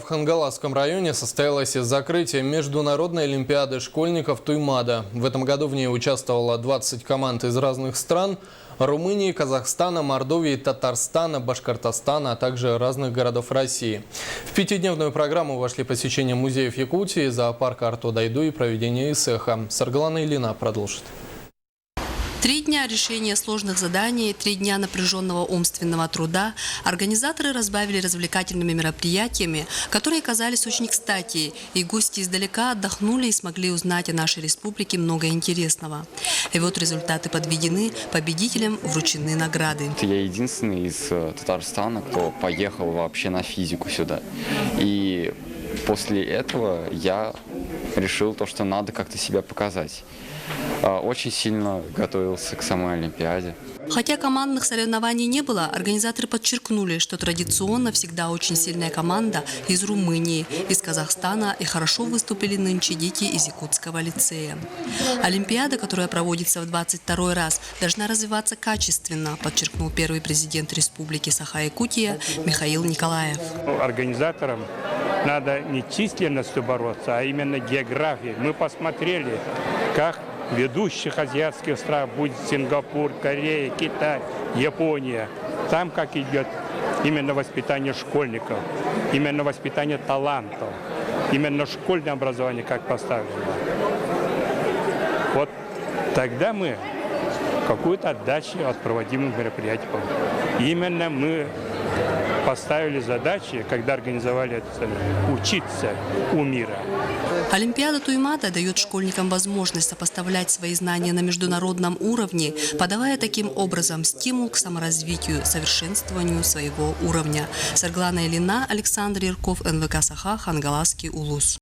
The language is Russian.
Хангаласском районе состоялось закрытие международной олимпиады школьников Туймада. В этом году в ней участвовало 20 команд из разных стран – Румынии, Казахстана, Мордовии, Татарстана, Башкортостана, а также разных городов России. В пятидневную программу вошли посещение музеев Якутии, зоопарка Артодайду и проведение ИСЭХа. Саргалана Ильина продолжит. 3 дня решения сложных заданий, 3 дня напряженного умственного труда организаторы разбавили развлекательными мероприятиями, которые казались очень кстати, и гости издалека отдохнули и смогли узнать о нашей республике много интересного. И вот результаты подведены, победителям вручены награды. Я единственный из Татарстана, кто поехал вообще на физику сюда. И после этого я решил то, что надо как-то себя показать. Очень сильно готовился к самой Олимпиаде. Хотя командных соревнований не было, организаторы подчеркнули, что традиционно всегда очень сильная команда из Румынии, из Казахстана, и хорошо выступили нынче дети из Якутского лицея. Олимпиада, которая проводится в 22-й раз, должна развиваться качественно, подчеркнул первый президент Республики Саха-Якутия Михаил Николаев. Организаторам надо не численностью бороться, а именно географией. Мы посмотрели, как ведущих азиатских стран, будь Сингапур, Корея, Китай, Япония, там как идет именно воспитание школьников, именно воспитание талантов, именно школьное образование как поставлено. Вот тогда мы какую-то отдачу от проводимых мероприятий получим. Именно мы поставили задачи, когда организовали это, учиться у мира. Олимпиада Туймада дает школьникам возможность сопоставлять свои знания на международном уровне, подавая таким образом стимул к саморазвитию, совершенствованию своего уровня. Саргалана Ильина, Александр Ярков, НВК Саха, Хангаласский улус.